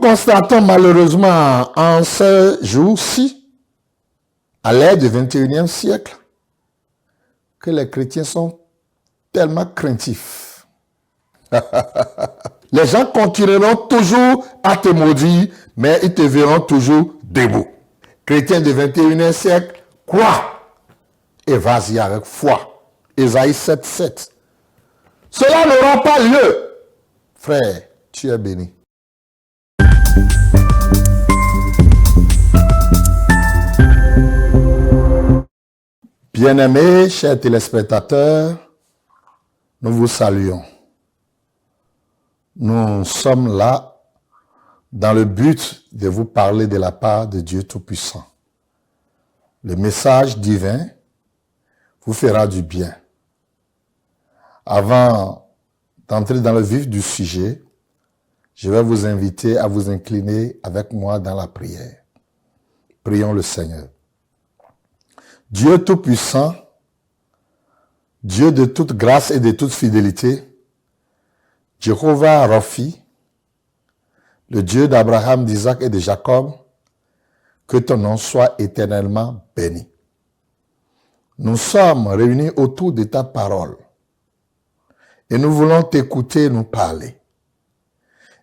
constatons malheureusement en ce jour-ci, à l'ère du 21e siècle, que les chrétiens sont tellement craintifs. Les gens continueront toujours à te maudire, mais ils te verront toujours debout. Chrétien du 21e siècle, crois et vas-y avec foi. Ésaïe 7:7. Cela n'aura pas lieu. Frère, tu es béni. Bien-aimés, chers téléspectateurs, nous vous saluons. Nous sommes là dans le but de vous parler de la part de Dieu Tout-Puissant. Le message divin vous fera du bien. Avant d'entrer dans le vif du sujet, je vais vous inviter à vous incliner avec moi dans la prière. Prions le Seigneur. Dieu Tout-Puissant, Dieu de toute grâce et de toute fidélité, Jéhovah Raphi, le Dieu d'Abraham, d'Isaac et de Jacob, que ton nom soit éternellement béni. Nous sommes réunis autour de ta parole et nous voulons t'écouter nous parler.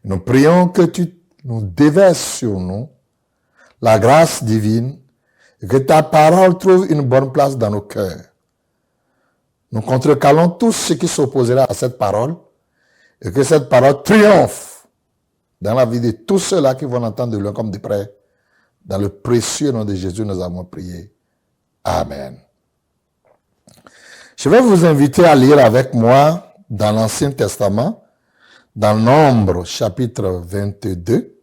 Nous prions que tu nous déverses sur nous la grâce divine et que ta parole trouve une bonne place dans nos cœurs. Nous contrecalons tout ce qui s'opposera à cette parole et que cette parole triomphe dans la vie de tous ceux-là qui vont l'entendre de loin comme de près. Dans le précieux nom de Jésus, nous avons prié. Amen. Je vais vous inviter à lire avec moi dans l'Ancien Testament, dans Nombre, chapitre 22,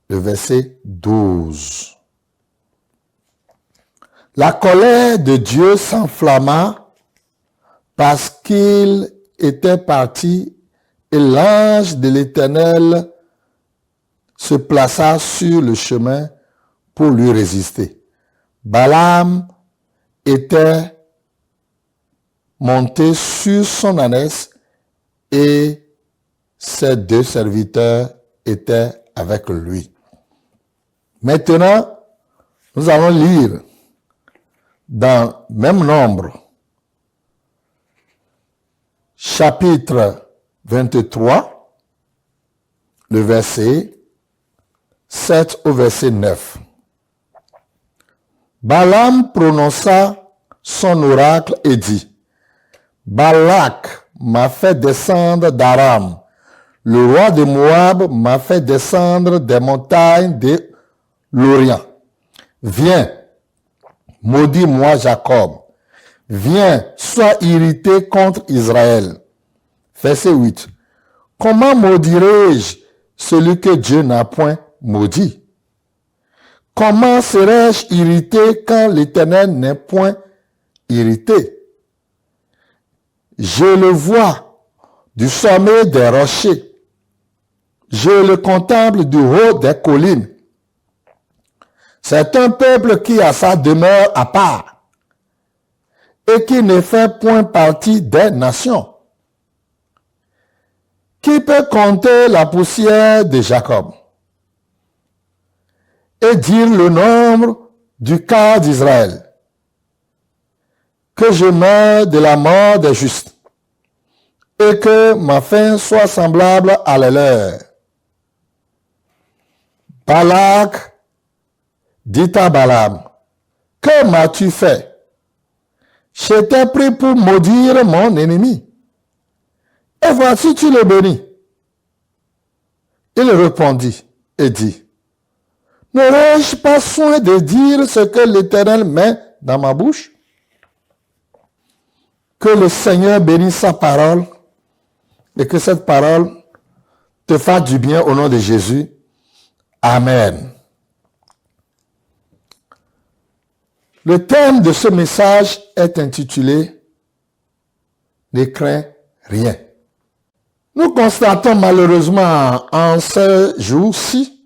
le verset 12. La colère de Dieu s'enflamma parce qu'il était parti et l'ange de l'Éternel se plaça sur le chemin pour lui résister. Balaam était monté sur son ânesse et ses deux serviteurs étaient avec lui. Maintenant, nous allons lire dans même Nombre, chapitre 23, le verset 7 au verset 9. Balaam prononça son oracle et dit, Balak m'a fait descendre d'Aram. Le roi de Moab m'a fait descendre des montagnes de l'Orient. Viens, maudis-moi Jacob. Viens, sois irrité contre Israël. Verset 8. Comment maudirai-je celui que Dieu n'a point maudit? Comment serais-je irrité quand l'Éternel n'est point irrité? Je le vois du sommet des rochers. Je le contemple du haut des collines. C'est un peuple qui a sa demeure à part et qui ne fait point partie des nations. Qui peut compter la poussière de Jacob et dire le nombre du quart d'Israël? Que je meure de la mort des justes et que ma fin soit semblable à la leur. Balak dit à Balaam, que m'as-tu fait? Je t'ai pris pour maudire mon ennemi. Et voici tu le bénis. Il répondit et dit, n'aurais-je pas soin de dire ce que l'Éternel met dans ma bouche? Que le Seigneur bénisse sa parole et que cette parole te fasse du bien au nom de Jésus. Amen. Le thème de ce message est intitulé « Ne crains rien ». Nous constatons malheureusement en ce jour-ci,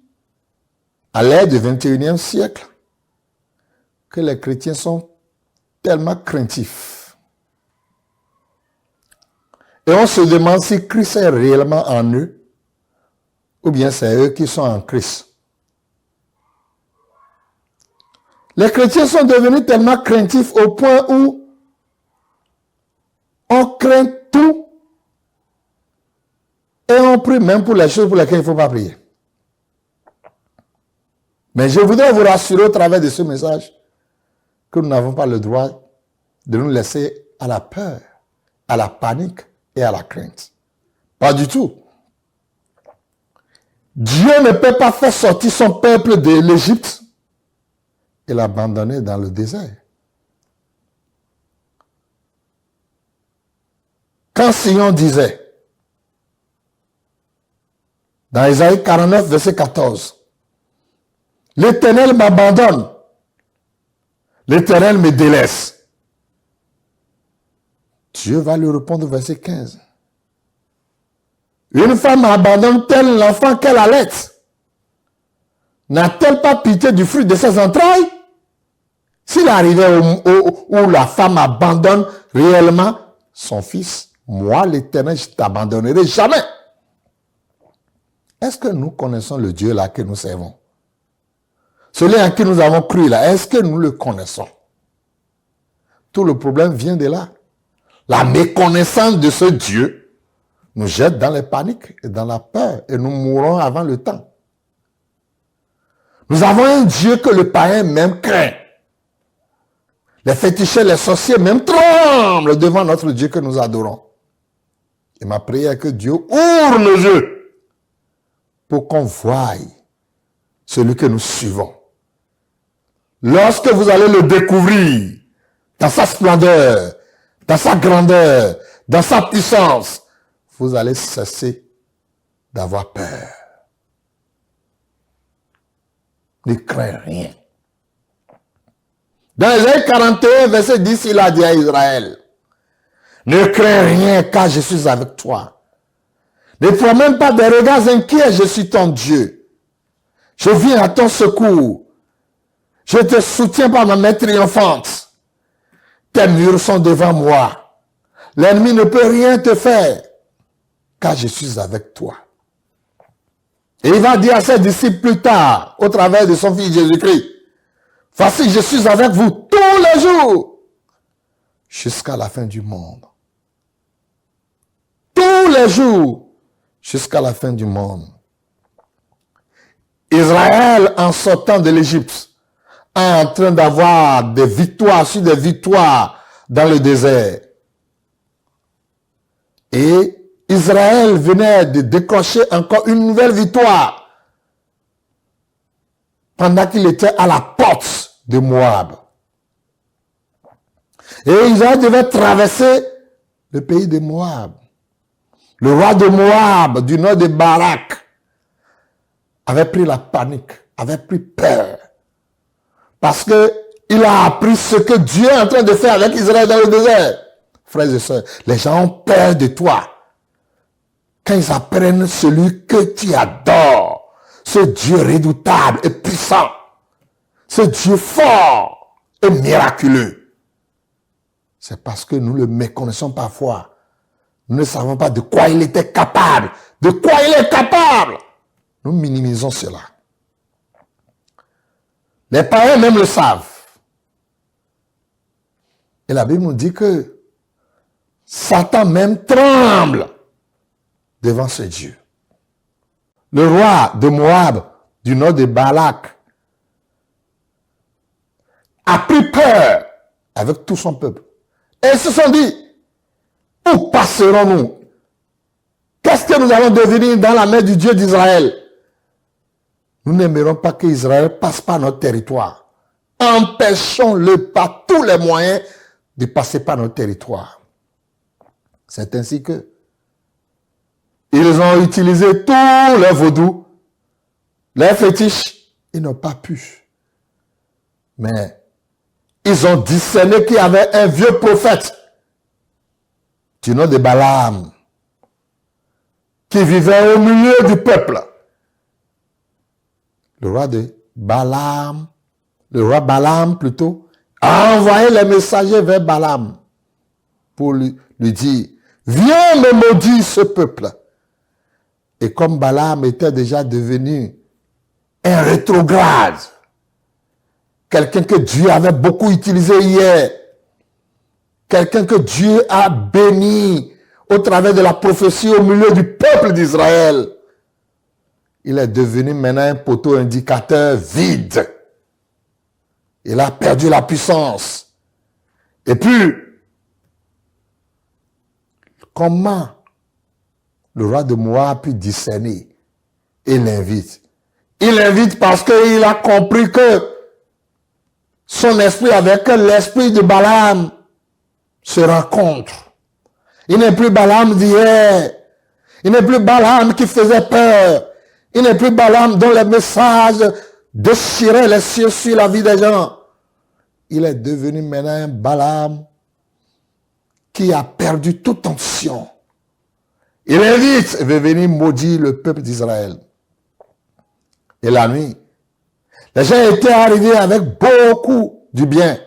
à l'ère du 21e siècle, que les chrétiens sont tellement craintifs. Et on se demande si Christ est réellement en eux ou bien c'est eux qui sont en Christ. Les chrétiens sont devenus tellement craintifs au point où on craint tout et on prie même pour les choses pour lesquelles il ne faut pas prier. Mais je voudrais vous rassurer au travers de ce message que nous n'avons pas le droit de nous laisser à la peur, à la panique et à la crainte. Pas du tout. Dieu ne peut pas faire sortir son peuple de l'Égypte et l'abandonner dans le désert. Quand Sion disait, dans Isaïe 49, verset 14, « L'Éternel m'abandonne, l'Éternel me délaisse. » Dieu va lui répondre au verset 15. « Une femme abandonne-t-elle l'enfant qu'elle allait? N'a-t-elle pas pitié du fruit de ses entrailles? » S'il arrivait où la femme abandonne réellement son fils, moi, l'Éternel, je ne t'abandonnerai jamais. Est-ce que nous connaissons le Dieu là que nous servons? Celui en qui nous avons cru là, est-ce que nous le connaissons? Tout le problème vient de là. La méconnaissance de ce Dieu nous jette dans les paniques et dans la peur et nous mourrons avant le temps. Nous avons un Dieu que le païen même craint. Les féticheurs, les sorciers même tremblent devant notre Dieu que nous adorons. Et ma prière est que Dieu ouvre nos yeux pour qu'on voie celui que nous suivons. Lorsque vous allez le découvrir dans sa splendeur, dans sa grandeur, dans sa puissance, vous allez cesser d'avoir peur. Ne crains rien. Dans Isaïe 41, verset 10, il a dit à Israël, « Ne crains rien car je suis avec toi. Ne prends même pas des regards inquiets, je suis ton Dieu. Je viens à ton secours. Je te soutiens par ma main triomphante. Tes murs sont devant moi. L'ennemi ne peut rien te faire, car je suis avec toi. » Et il va dire à ses disciples plus tard, au travers de son fils Jésus-Christ, « Voici, je suis avec vous tous les jours, jusqu'à la fin du monde. » Tous les jours, jusqu'à la fin du monde. Israël, en sortant de l'Égypte, en train d'avoir des victoires sur des victoires dans le désert. Et Israël venait de décrocher encore une nouvelle victoire pendant qu'il était à la porte de Moab. Et Israël devait traverser le pays de Moab. Le roi de Moab, du nord de Barak, avait pris la panique, avait pris peur. Parce qu'il a appris ce que Dieu est en train de faire avec Israël dans le désert. Frères et sœurs, les gens ont peur de toi. Quand ils apprennent celui que tu adores, ce Dieu redoutable et puissant, ce Dieu fort et miraculeux, c'est parce que nous le méconnaissons parfois. Nous ne savons pas de quoi il était capable. De quoi il est capable. Nous minimisons cela. Les païens même le savent. Et la Bible nous dit que Satan même tremble devant ce Dieu. Le roi de Moab, du nord de Balak, a pris peur avec tout son peuple. Et ils se sont dit, où passerons-nous? Qu'est-ce que nous allons devenir dans la main du Dieu d'Israël? Nous n'aimerons pas qu'Israël passe par notre territoire. Empêchons-le par tous les moyens de passer par notre territoire. C'est ainsi que ils ont utilisé tous leurs vaudous, leurs fétiches. Ils n'ont pas pu. Mais ils ont discerné qu'il y avait un vieux prophète du nom de Balaam, qui vivait au milieu du peuple. Le roi Balaam plutôt, a envoyé les messagers vers Balaam pour lui dire, viens me maudire ce peuple. Et comme Balaam était déjà devenu un rétrograde, quelqu'un que Dieu avait beaucoup utilisé hier, quelqu'un que Dieu a béni au travers de la prophétie au milieu du peuple d'Israël, il est devenu maintenant un poteau indicateur vide. Il a perdu la puissance. Et puis, comment le roi de Moab a pu discerner? Il l'invite. Il l'invite parce qu'il a compris que son esprit avec l'esprit de Balaam se rencontrent. Il n'est plus Balaam d'hier. Il n'est plus Balaam qui faisait peur. Il n'est plus Balaam dont les messages déchiraient les cieux sur la vie des gens. Il est devenu maintenant un Balaam qui a perdu toute onction. Il invite et veut venir maudire le peuple d'Israël. Et la nuit, les gens étaient arrivés avec beaucoup du bien.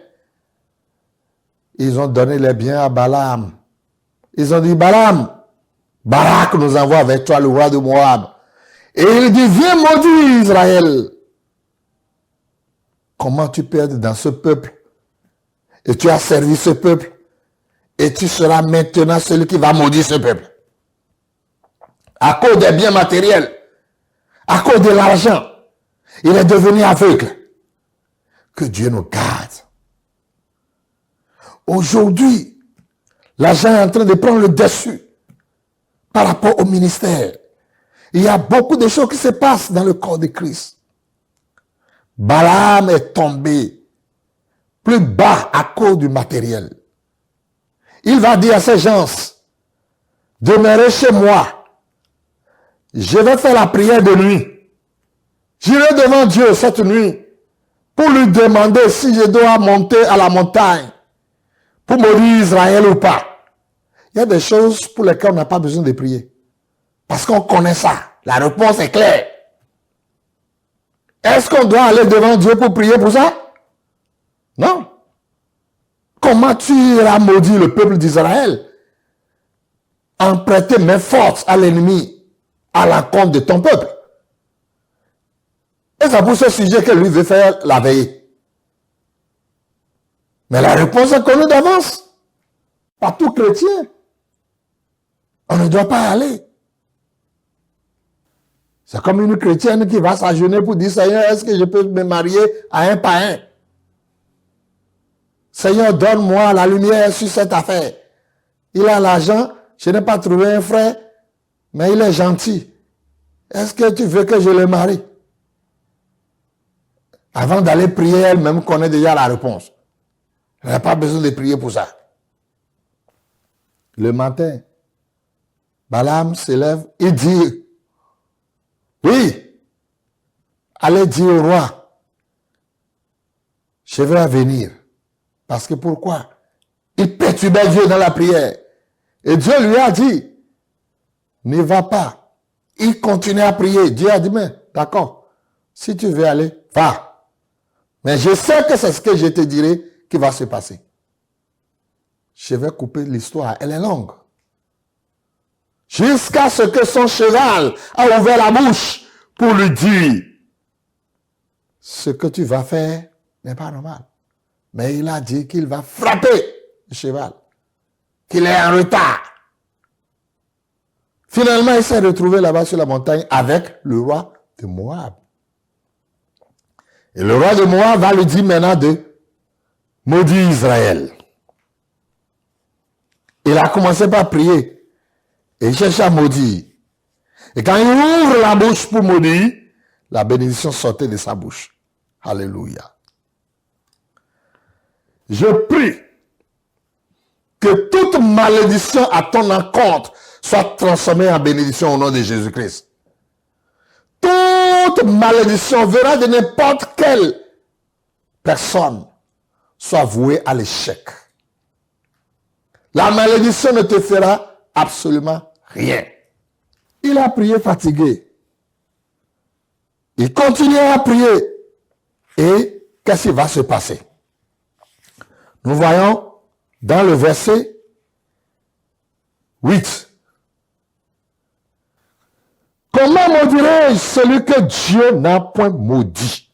Ils ont donné les biens à Balaam. Ils ont dit, Balaam, Barak nous envoie avec toi le roi de Moab. Et il dit, viens maudire Israël. Comment tu peux être dans ce peuple? Et tu as servi ce peuple. Et tu seras maintenant celui qui va maudire ce peuple. À cause des biens matériels. À cause de l'argent. Il est devenu aveugle. Que Dieu nous garde. Aujourd'hui, l'argent est en train de prendre le dessus par rapport au ministère. Il y a beaucoup de choses qui se passent dans le corps de Christ. Balaam est tombé plus bas à cause du matériel. Il va dire à ces gens, demeurez chez moi. Je vais faire la prière de nuit. J'irai devant Dieu cette nuit pour lui demander si je dois monter à la montagne pour maudire Israël ou pas. Il y a des choses pour lesquelles on n'a pas besoin de prier. Parce qu'on connaît ça. La réponse est claire. Est-ce qu'on doit aller devant Dieu pour prier pour ça? Non. Comment tu iras maudire le peuple d'Israël en prêtant main forte à l'ennemi à l'encontre de ton peuple? Et c'est pour ce sujet que lui veut faire la veille. Mais la réponse est connue d'avance. Par tout chrétien. On ne doit pas aller. C'est comme une chrétienne qui va s'agenouiller pour dire, Seigneur, est-ce que je peux me marier à un païen? Seigneur, donne-moi la lumière sur cette affaire. Il a l'argent, je n'ai pas trouvé un frère, mais il est gentil. Est-ce que tu veux que je le marie? Avant d'aller prier, elle-même connaît déjà la réponse. Elle n'a pas besoin de prier pour ça. Le matin, Balaam s'élève, il dit, oui, allez dire au roi, je vais venir. Parce que pourquoi? Il perturbait Dieu dans la prière. Et Dieu lui a dit, ne va pas. Il continuait à prier. Dieu a dit, mais d'accord, si tu veux aller, va. Mais je sais que c'est ce que je te dirai qui va se passer. Je vais couper l'histoire, elle est longue. Jusqu'à ce que son cheval a ouvert la bouche pour lui dire, ce que tu vas faire n'est pas normal. Mais il a dit qu'il va frapper le cheval, qu'il est en retard. Finalement, il s'est retrouvé là-bas sur la montagne avec le roi de Moab. Et le roi de Moab va lui dire maintenant de maudire Israël. Il a commencé par prier et il cherche à maudire. Et quand il ouvre la bouche pour maudire, la bénédiction sortait de sa bouche. Alléluia. Je prie que toute malédiction à ton encontre soit transformée en bénédiction au nom de Jésus-Christ. Toute malédiction verra de n'importe quelle personne soit vouée à l'échec. La malédiction ne te fera absolument rien. Il a prié fatigué. Il continue à prier. Et qu'est-ce qui va se passer? Nous voyons dans le verset 8. comment maudirais-je celui que Dieu n'a point maudit?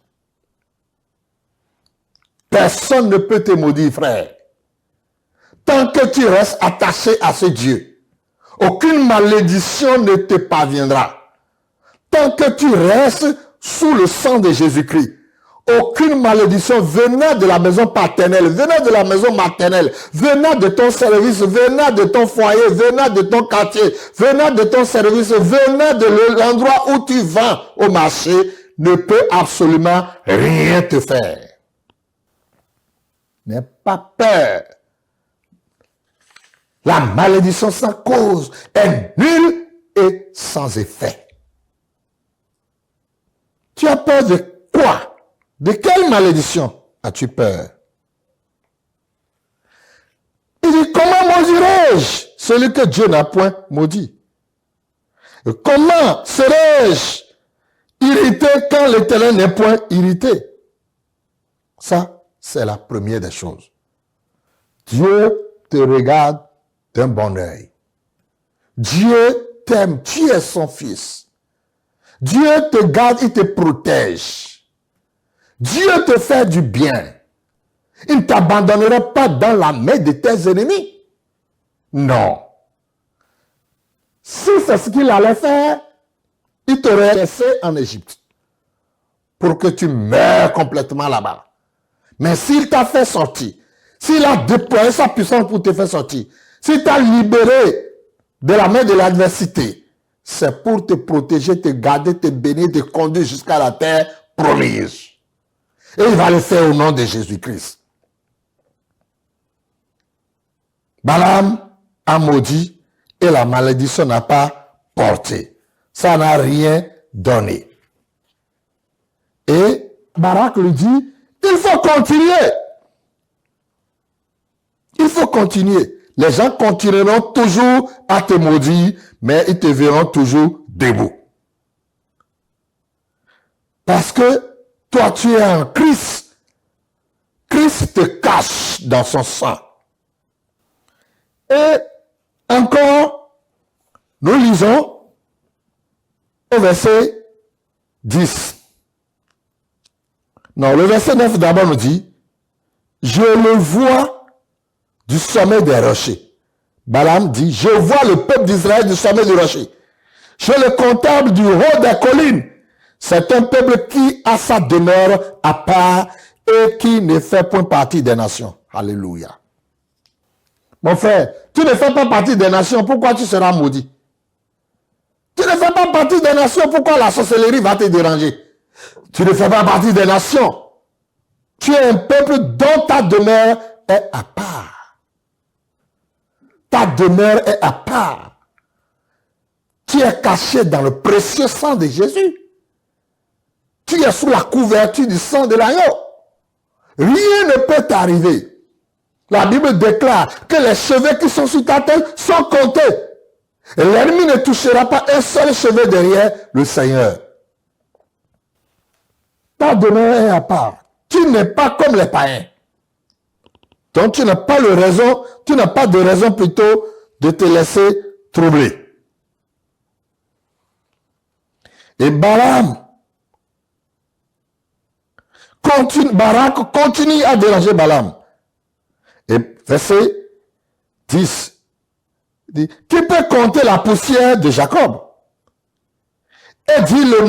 Personne ne peut te maudire, frère. Tant que tu restes attaché à ce Dieu, aucune malédiction ne te parviendra. Tant que tu restes sous le sang de Jésus-Christ, aucune malédiction venant de la maison paternelle, venant de la maison maternelle, venant de ton service, venant de ton foyer, venant de ton quartier, venant de ton service, venant de l'endroit où tu vends au marché, ne peut absolument rien te faire. N'aie pas peur. La malédiction sans cause est nulle et sans effet. Tu as peur de quoi? De quelle malédiction as-tu peur? Il dit, comment maudirais-je celui que Dieu n'a point maudit? Et comment serais-je irrité quand l'Éternel n'est point irrité? Ça, c'est la première des choses. Dieu te regarde d'un bon œil. Dieu t'aime, tu es son fils. Dieu te garde, il te protège. Dieu te fait du bien. Il ne t'abandonnera pas dans la main de tes ennemis. Non. Si c'est ce qu'il allait faire, il t'aurait laissé en Égypte pour que tu meurs complètement là-bas. Mais s'il t'a fait sortir, s'il a déployé sa puissance pour te faire sortir, s'il t'a libéré de la main de l'adversité, c'est pour te protéger, te garder, te bénir, te conduire jusqu'à la terre promise. Et il va le faire au nom de Jésus-Christ. Balaam a maudit et la malédiction n'a pas porté. Ça n'a rien donné. Et Barak lui dit, il faut continuer. Il faut continuer. Les gens continueront toujours à te maudire, mais ils te verront toujours debout. Parce que toi, tu es en Christ. Christ te cache dans son sang. Et encore, nous lisons au verset 10. Non, le verset 9 d'abord nous dit, je le vois du sommet des rochers. Balaam dit, je vois le peuple d'Israël du sommet du rocher. Je le comptable du haut des collines. C'est un peuple qui a sa demeure à part et qui ne fait point partie des nations. Alléluia. Mon frère, tu ne fais pas partie des nations, pourquoi tu seras maudit? Tu ne fais pas partie des nations, pourquoi la sorcellerie va te déranger? Tu ne fais pas partie des nations. Tu es un peuple dont ta demeure est à part. Ta demeure est à part. Tu es caché dans le précieux sang de Jésus. Tu es sous la couverture du sang de l'agneau. Rien ne peut t'arriver. La Bible déclare que les cheveux qui sont sur ta tête sont comptés. L'ennemi ne touchera pas un seul cheveu derrière le Seigneur. Ta demeure est à part. Tu n'es pas comme les païens. Donc tu n'as pas de raison plutôt de te laisser troubler. Et Barak continue à déranger Balaam. Et verset 10 dit, qui peut compter la poussière de Jacob? Et dit le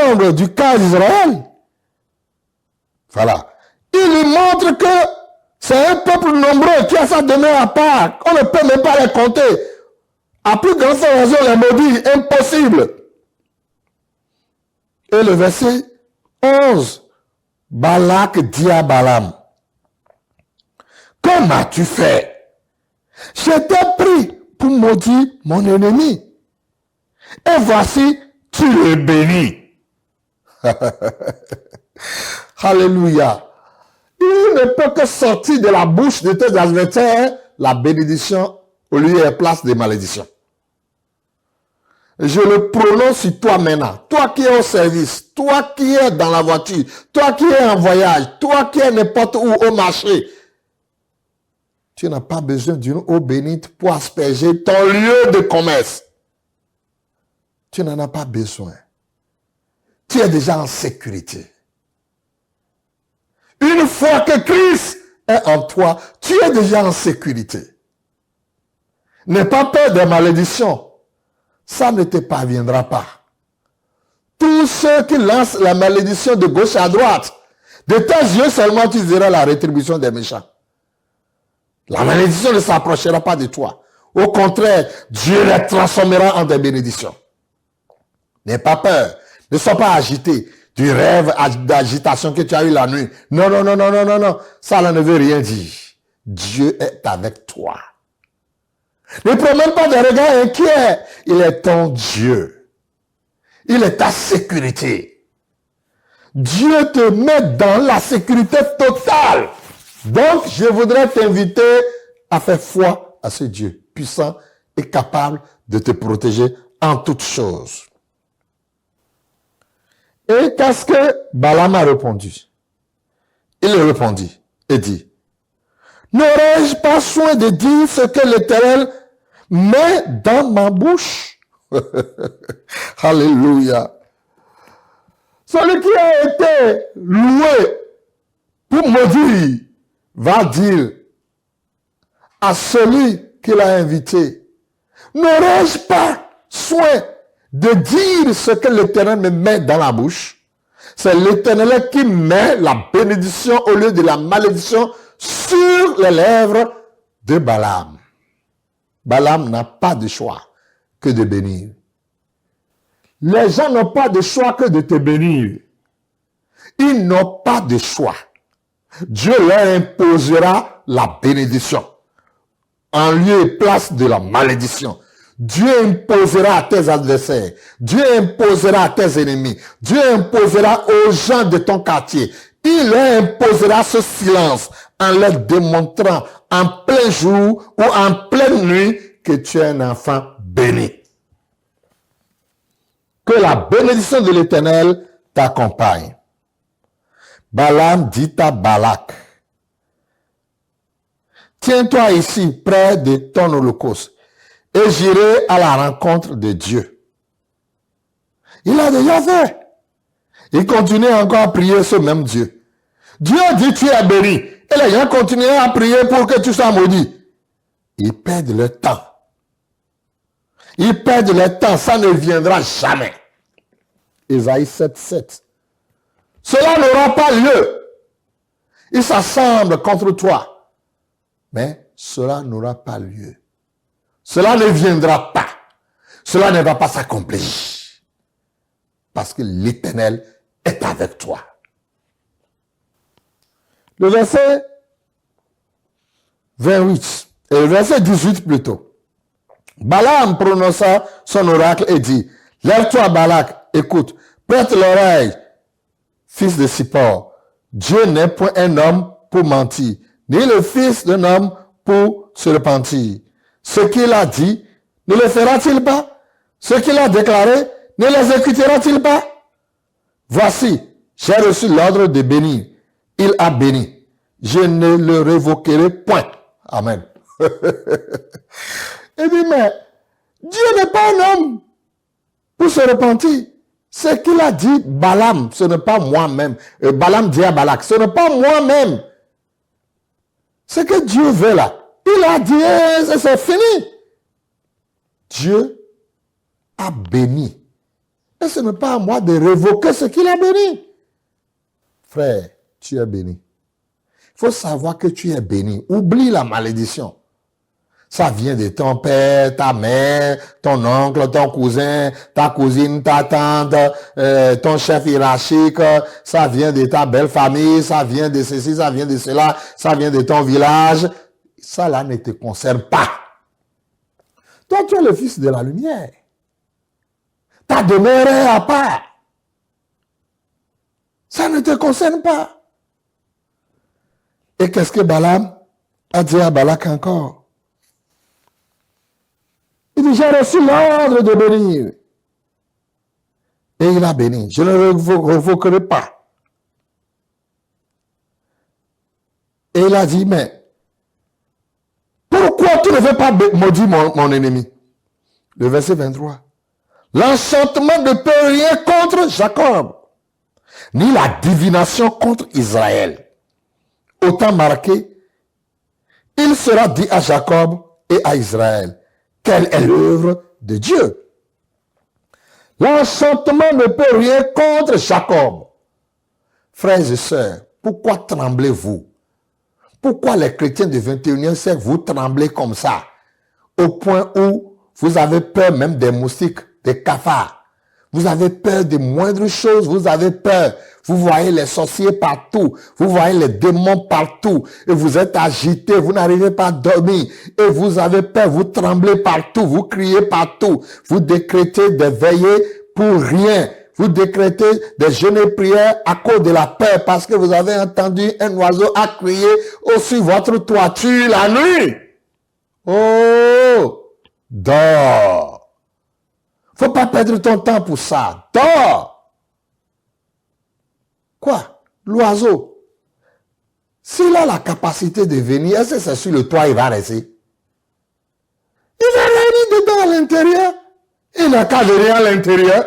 nombre du cas d'Israël. Voilà. Il lui montre que c'est un peuple nombreux qui a sa demeure à part. On ne peut même pas les compter. À plus grande raison, les maudits, impossible. Et le verset 11, Balak dit à Balaam, comment as-tu fait? Je t'ai pris pour maudire mon ennemi. Et voici, tu le bénis. Alléluia. Il ne peut que sortir de la bouche de tes adversaires la bénédiction au lieu et place des malédictions. Je le prononce sur toi maintenant. Toi qui es au service, toi qui es dans la voiture, toi qui es en voyage, toi qui es n'importe où au marché. Tu n'as pas besoin d'une eau bénite pour asperger ton lieu de commerce. tu n'en as pas besoin. Tu es déjà en sécurité. Une fois que Christ est en toi, tu es déjà en sécurité. N'aie pas peur des malédictions. Ça ne te parviendra pas. Tous ceux qui lancent la malédiction de gauche à droite, de tes yeux seulement tu verras la rétribution des méchants. La malédiction ne s'approchera pas de toi. Au contraire, Dieu les transformera en des bénédictions. N'aie pas peur. Ne sois pas agité du rêve d'agitation que tu as eu la nuit. Non, non, non, non, non, non, non. Ça là ne veut rien dire. Dieu est avec toi. Ne promène pas de regards inquiets. Il est ton Dieu. Il est ta sécurité. Dieu te met dans la sécurité totale. Donc, je voudrais t'inviter à faire foi à ce Dieu puissant et capable de te protéger en toutes choses. Et qu'est-ce que Balaam a répondu? Il répondit et dit, n'aurais-je pas soin de dire ce que l'Éternel met dans ma bouche? Alléluia. Celui qui a été loué pour maudire va dire à celui qui l'a invité, n'aurais-je pas soin de dire ce que l'Éternel me met dans la bouche? C'est l'Éternel qui met la bénédiction au lieu de la malédiction sur les lèvres de Balaam. Balaam n'a pas de choix que de bénir. Les gens n'ont pas de choix que de te bénir. Ils n'ont pas de choix. Dieu leur imposera la bénédiction en lieu et place de la malédiction. Dieu imposera à tes adversaires. Dieu imposera à tes ennemis. Dieu imposera aux gens de ton quartier. Il leur imposera ce silence en leur démontrant en plein jour ou en pleine nuit que tu es un enfant béni. Que la bénédiction de l'Éternel t'accompagne. Balaam dit à Balak, tiens-toi ici près de ton holocauste et j'irai à la rencontre de Dieu. Il a déjà fait. Il continue encore à prier ce même Dieu. Dieu dit tu es béni. Et les gens continuent à prier pour que tu sois maudit. Ils perdent le temps. Ils perdent le temps. Ça ne viendra jamais. Ésaïe 7:7. Cela n'aura pas lieu. Ils s'assemblent contre toi. Mais cela n'aura pas lieu. Cela ne viendra pas. Cela ne va pas s'accomplir. Parce que l'Éternel est avec toi. Le verset 28, et le verset 18 plutôt. Balaam prononça son oracle et dit, lève-toi Balak, écoute, prête l'oreille, fils de Sippor. Dieu n'est point un homme pour mentir, ni le fils d'un homme pour se repentir. Ce qu'il a dit, ne le fera-t-il pas? Ce qu'il a déclaré, ne l'exécutera-t-il pas? Voici, j'ai reçu l'ordre de bénir. Il a béni. Je ne le révoquerai point. Amen. Il dit, mais Dieu n'est pas un homme pour se repentir. Ce qu'il a dit, Balaam, ce n'est pas moi-même. Balaam dit à Balak, ce n'est pas moi-même. Ce que Dieu veut là, il a dit, c'est fini. Dieu a béni. Et ce n'est pas à moi de révoquer ce qu'il a béni. Frère, tu es béni. Il faut savoir que tu es béni. Oublie la malédiction. Ça vient de ton père, ta mère, ton oncle, ton cousin, ta cousine, ta tante, ton chef hiérarchique. Ça vient de ta belle famille, ça vient de ceci, ça vient de cela, ça vient de ton village. Ça là ne te concerne pas. Toi, tu es le fils de la lumière. Ta demeure est à part. Ça ne te concerne pas. Et qu'est-ce que Balaam a dit à Balak encore? Il dit, j'ai reçu l'ordre de bénir. Et il a béni. Je ne le révoquerai pas. Et il a dit, mais pourquoi tu ne veux pas maudire mon ennemi? Le verset 23. L'enchantement ne peut rien contre Jacob, ni la divination contre Israël. Autant marqué, il sera dit à Jacob et à Israël, quelle est l'œuvre de Dieu? L'enchantement ne peut rien contre Jacob. Frères et sœurs, pourquoi tremblez-vous? Pourquoi les chrétiens du 21e siècle, vous tremblez comme ça? Au point où vous avez peur même des moustiques, des cafards. Vous avez peur des moindres choses, vous avez peur. Vous voyez les sorciers partout, vous voyez les démons partout, et vous êtes agité, vous n'arrivez pas à dormir, et vous avez peur, vous tremblez partout, vous criez partout, vous décrétez des veillées pour rien, vous décrétez des jeûnes et prières à cause de la peur, parce que vous avez entendu un oiseau à crier au-dessus votre toiture la nuit. Oh, dors. Faut pas perdre ton temps pour ça. Dors. Quoi? L'oiseau. S'il a la capacité de venir, est-ce que c'est sur le toit il va rester? Il va venir dedans à l'intérieur. Il n'a qu'à venir à l'intérieur.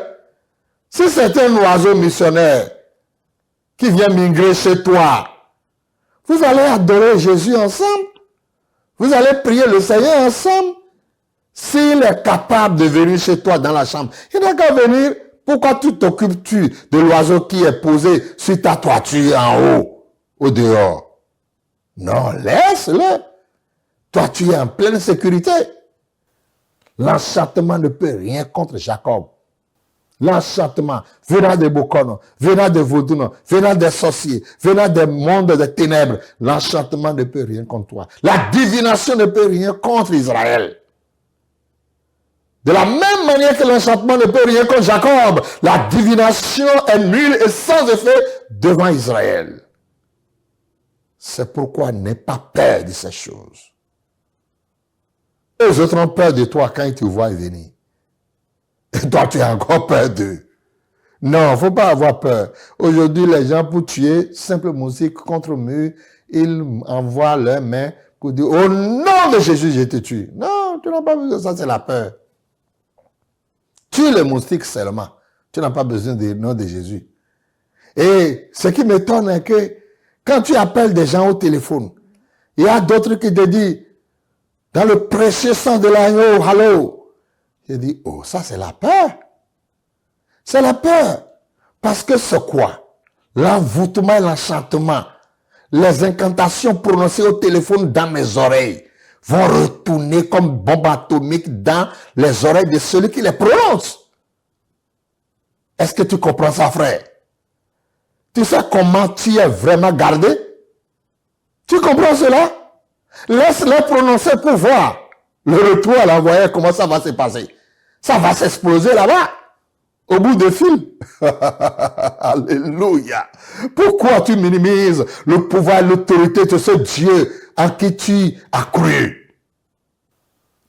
Si c'est un oiseau missionnaire qui vient migrer chez toi, vous allez adorer Jésus ensemble. Vous allez prier le Seigneur ensemble. S'il est capable de venir chez toi dans la chambre, il n'a qu'à venir. Pourquoi tu t'occupes-tu de l'oiseau qui est posé sur ta toiture en haut, au dehors? Non, laisse-le. Toi, tu es en pleine sécurité. L'enchantement ne peut rien contre Jacob. L'enchantement venant des Bokono, venant des Vaudouno, venant des sorciers, venant des mondes des ténèbres, l'enchantement ne peut rien contre toi. La divination ne peut rien contre Israël. De la même manière que l'enchantement ne peut rien contre Jacob, la divination est nulle et sans effet devant Israël. C'est pourquoi n'aie pas peur de ces choses. Les autres ont peur de toi quand ils te voient venir. Et toi, tu as encore peur d'eux. Non, il ne faut pas avoir peur. Aujourd'hui, les gens, pour tuer, simple musique contre mur, ils envoient leurs mains pour dire, au nom de Jésus, je te tue. Non, tu n'as pas besoin de ça, c'est la peur. Tue les moustiques seulement. Tu n'as pas besoin du nom de Jésus. Et ce qui m'étonne est que quand tu appelles des gens au téléphone, il y a d'autres qui te disent, dans le précieux sang de l'agneau, allô. Je dis, oh, ça c'est la peur. C'est la peur. Parce que c'est quoi? L'envoûtement et l'enchantement, les incantations prononcées au téléphone dans mes oreilles vont retourner comme bombe atomique dans les oreilles de celui qui les prononce. Est-ce que tu comprends ça, frère? Tu sais comment tu es vraiment gardé? Tu comprends cela? Laisse-les prononcer pour voir le retour à l'envoyé, comment ça va se passer. Ça va s'exploser là-bas, au bout de fil. Alléluia. Pourquoi tu minimises le pouvoir et l'autorité de ce Dieu en qui tu as cru?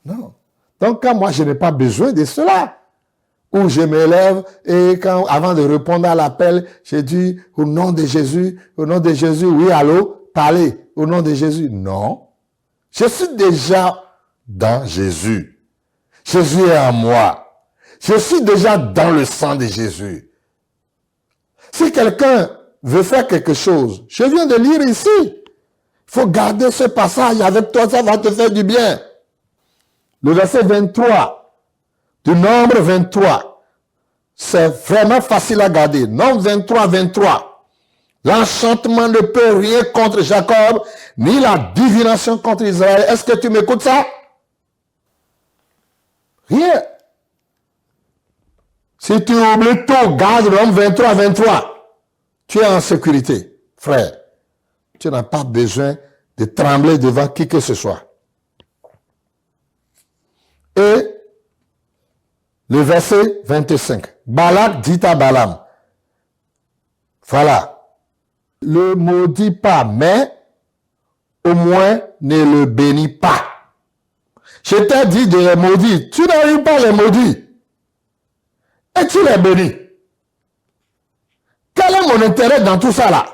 Non. Donc, quand moi, je n'ai pas besoin de cela, où je m'élève et avant de répondre à l'appel, je dis au nom de Jésus, oui, allô, parlez, au nom de Jésus. Non. Je suis déjà dans Jésus. Jésus est en moi. Je suis déjà dans le sang de Jésus. Si quelqu'un veut faire quelque chose, je viens de lire ici. Il faut garder ce passage avec toi, ça va te faire du bien. Le verset 23, du nombre 23, c'est vraiment facile à garder. Nombre 23, 23. L'enchantement ne peut rien contre Jacob, ni la divination contre Israël. Est-ce que tu m'écoutes ça? Rien. Si tu oublies tout, garde l'homme 23, 23. Tu es en sécurité, frère. Tu n'as pas besoin de trembler devant qui que ce soit. Et le verset 25. Balak dit à Balaam, voilà, le maudis pas, mais au moins ne le bénis pas. Je t'ai dit de les maudire. Tu n'arrives pas à les maudire. Et tu les bénis. Quel est mon intérêt dans tout ça là?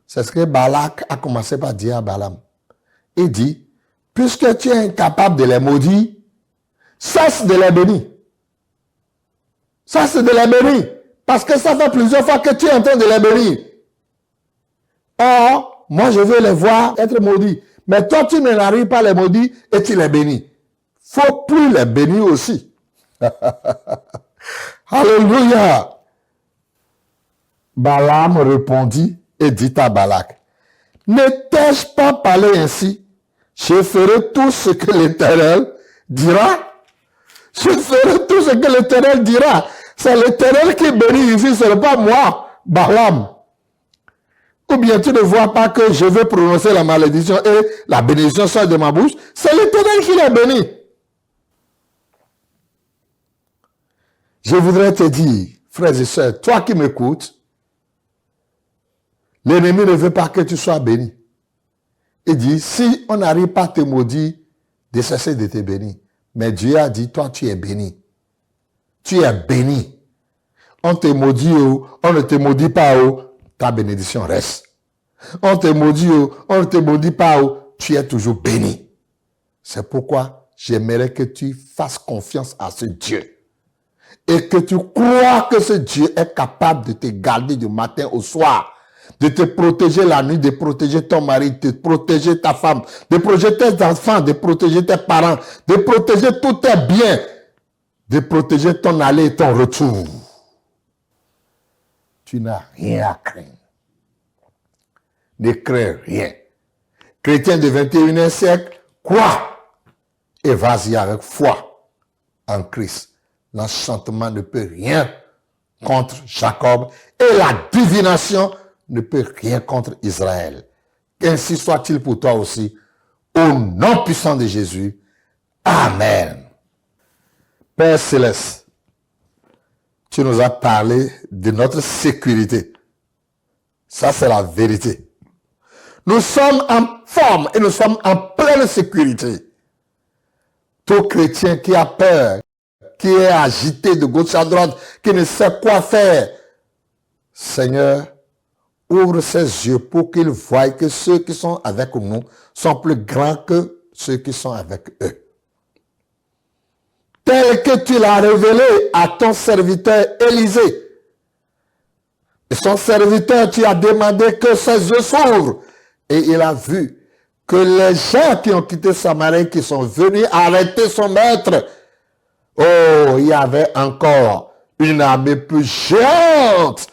C'est ce que Balak a commencé par dire à Balaam. Il dit, puisque tu es incapable de les maudire, Cesse de les bénir. Cesse de les bénir. Parce que ça fait plusieurs fois que tu es en train de les bénir. Or, moi je veux les voir être maudits. Mais toi, tu n'arrives pas à les maudire et tu les bénis. Il ne faut plus les bénir aussi. Alléluia. Balaam répondit et dit à Balak, ne t'ai-je pas parlé ainsi? Je ferai tout ce que l'Éternel dira. Je ferai tout ce que l'Éternel dira. C'est l'Éternel qui bénit ici, ce n'est pas moi, Balaam. Ou bien tu ne vois pas que je vais prononcer la malédiction et la bénédiction sort de ma bouche. C'est l'Éternel qui l'a béni. Je voudrais te dire, frères et sœurs, toi qui m'écoutes, l'ennemi ne veut pas que tu sois béni. Il dit, si on n'arrive pas à te maudire, de cesser de te bénir. Mais Dieu a dit, toi tu es béni. Tu es béni. On te maudit ou on ne te maudit pas ou ta bénédiction reste. On te maudit ou on ne te maudit pas ou tu es toujours béni. C'est pourquoi j'aimerais que tu fasses confiance à ce Dieu. Et que tu crois que ce Dieu est capable de te garder du matin au soir, de te protéger la nuit, de protéger ton mari, de protéger ta femme, de protéger tes enfants, de protéger tes parents, de protéger tous tes biens, de protéger ton aller et ton retour. Tu n'as rien à craindre. Ne crains rien. Chrétien du 21e siècle, crois et vas-y avec foi en Christ. L'enchantement ne peut rien contre Jacob et la divination ne peut rien contre Israël. Qu'ainsi soit-il pour toi aussi, au nom puissant de Jésus. Amen. Père Céleste, tu nous as parlé de notre sécurité. Ça, c'est la vérité. Nous sommes en forme et nous sommes en pleine sécurité. Tout chrétien qui a peur, qui est agité de gauche à droite, qui ne sait quoi faire, Seigneur, ouvre ses yeux pour qu'il voie que ceux qui sont avec nous sont plus grands que ceux qui sont avec eux. Tel que tu l'as révélé à ton serviteur Élisée. Et son serviteur, tu as demandé que ses yeux s'ouvrent. Et il a vu que les gens qui ont quitté Samarie, qui sont venus arrêter son maître, oh, il y avait encore une armée plus géante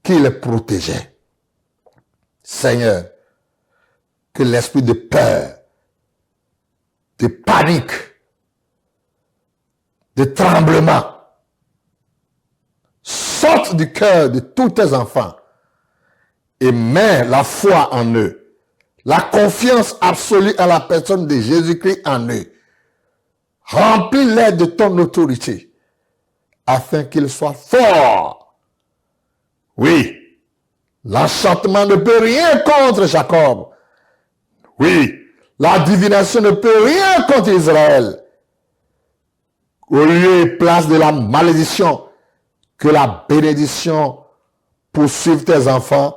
qui les protégeait. Seigneur, que l'esprit de peur, de panique, de tremblement sorte du cœur de tous tes enfants et mets la foi en eux, la confiance absolue à la personne de Jésus-Christ en eux. Remplis-les de ton autorité afin qu'ils soient forts. Oui, l'enchantement ne peut rien contre Jacob. Oui, la divination ne peut rien contre Israël. Au lieu et place de la malédiction, que la bénédiction poursuive tes enfants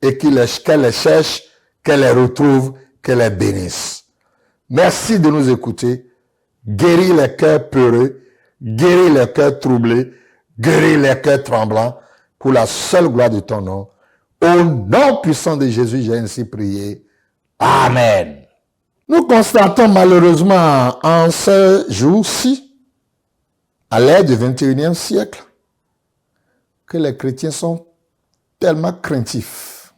et qu'elle les cherche, qu'elle les retrouve, qu'elle les bénisse. Merci de nous écouter. Guéris les cœurs peureux, guéris les cœurs troublés, guéris les cœurs tremblants, pour la seule gloire de ton nom. Au nom puissant de Jésus, j'ai ainsi prié. Amen. Nous constatons malheureusement en ce jour-ci, à l'ère du 21e siècle, que les chrétiens sont tellement craintifs.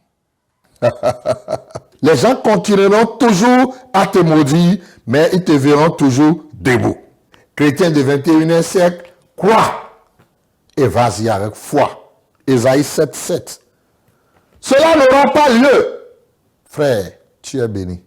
Les gens continueront toujours à te maudire, mais ils te verront toujours debout. Chrétien du 21e siècle, crois et vas-y avec foi. Ésaïe 7:7. Cela n'aura pas lieu. Frère, tu es béni.